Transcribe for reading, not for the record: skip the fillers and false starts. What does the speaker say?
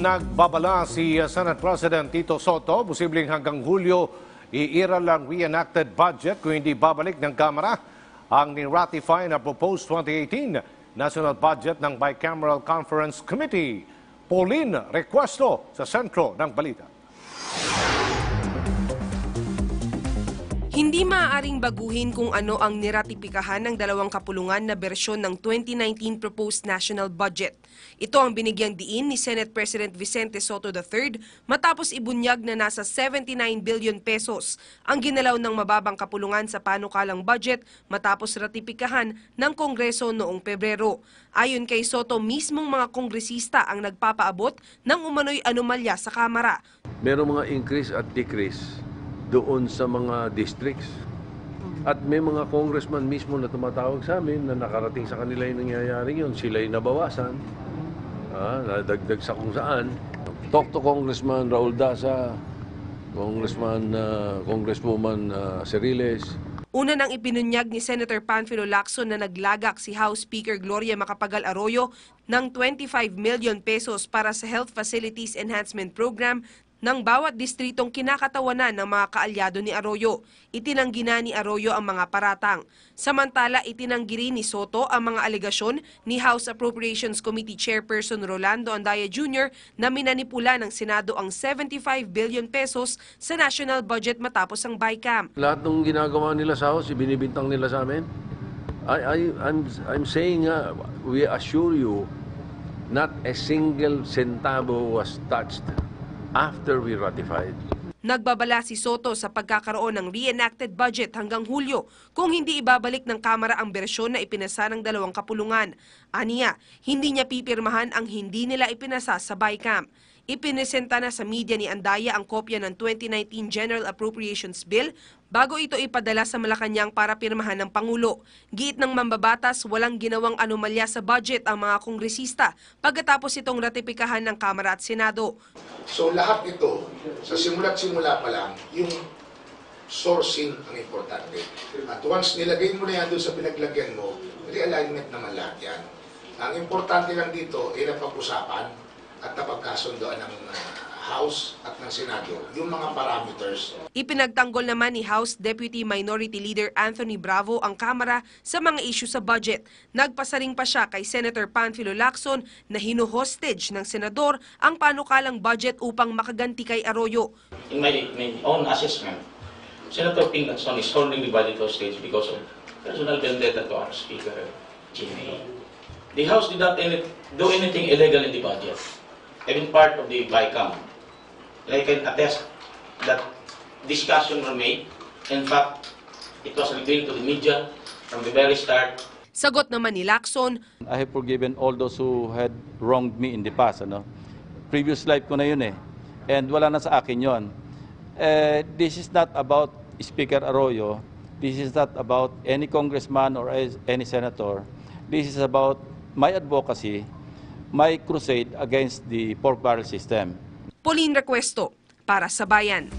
Nagbabala si Senate President Tito Soto, posibleng hanggang Hulyo iiral ang reenacted budget kung hindi babalik ng Kamara ang ni-ratify na proposed 2018 national budget ng Bicameral Conference Committee. Pauline Requesto sa sentro ng balita. Hindi maaaring baguhin kung ano ang niratipikahan ng dalawang kapulungan na bersyon ng 2019 proposed national budget. Ito ang binigyang diin ni Senate President Vicente Soto III matapos ibunyag na nasa 79 billion pesos ang ginalaw ng mababang kapulungan sa panukalang budget matapos ratipikahan ng Kongreso noong Pebrero. Ayon kay Soto, mismong mga kongresista ang nagpapaabot ng umano'y anomalya sa Kamara. Merong mga increase at decrease doon sa mga districts. At may mga congressman mismo na tumatawag sa amin na nakarating sa kanila yung nangyayari yun. Sila'y nabawasan, nadagdag sa kung saan. Talk to Congressman Raul Daza, Congresswoman Ceriles. Una nang ipinunyag ni Senator Panfilo Lacson na naglagak si House Speaker Gloria Macapagal Arroyo ng 25 million pesos para sa Health Facilities Enhancement Program ng bawat distritong kinakatawanan ng mga kaalyado ni Arroyo. Itinanggi na ni Arroyo ang mga paratang. Samantala, itinanggi rin ni Soto ang mga alegasyon ni House Appropriations Committee Chairperson Rolando Andaya Jr. na minanipula ng Senado ang 75 billion pesos sa national budget matapos ang BICAM. Lahat ng ginagawa nila sa House, binibintang nila sa amin. I'm saying, we assure you, not a single centavo was touched after we ratified. Nagbabala si Soto sa pagkakaroon ng reenacted budget hanggang Hulyo kung hindi ibabalik ng Kamara ang bersyon na ipinasa ng dalawang kapulungan. Aniya, hindi niya pipirmahan ang hindi nila ipinasa sa BICAM. Ipinesenta na sa media ni Andaya ang kopya ng 2019 General Appropriations Bill bago ito ipadala sa Malacanang para pirmahan ng Pangulo. Giit ng mambabatas, walang ginawang anomalya sa budget ang mga kongresista pagkatapos itong ratipikahan ng Kamara at Senado. So lahat ito, sa simula't simula pa lang, yung sourcing ang importante. At once nilagay mo na yan doon sa pinaglagyan mo, realignment naman lahat yan. Ang importante lang dito ay napag-usapan at napagkasundoan ng House at ng Senado, yung mga parameters. Ipinagtanggol naman ni House Deputy Minority Leader Anthony Bravo ang Kamara sa mga issue sa budget. Nagpasaring pa siya kay Senator Panfilo Lacson na hino-hostage ng senador ang panukalang budget upang makaganti kay Arroyo. In my own assessment, Senator Ping Lacson is holding the budget hostage because of personal vendetta to our Speaker, GMA. The House did not do anything illegal in the budget. I've been part of the BICAM. I can attest that discussion were made. In fact, it was revealed to the media from the very start. Sagot naman ni Lacson, I have forgiven all those who had wronged me in the past. Previous life ko na yun eh. And wala na sa akin yun. This is not about Speaker Arroyo. This is not about any congressman or any senator. This is about my advocacy, my crusade against the pork barrel system. Pauline Requesto, para sa Bayan.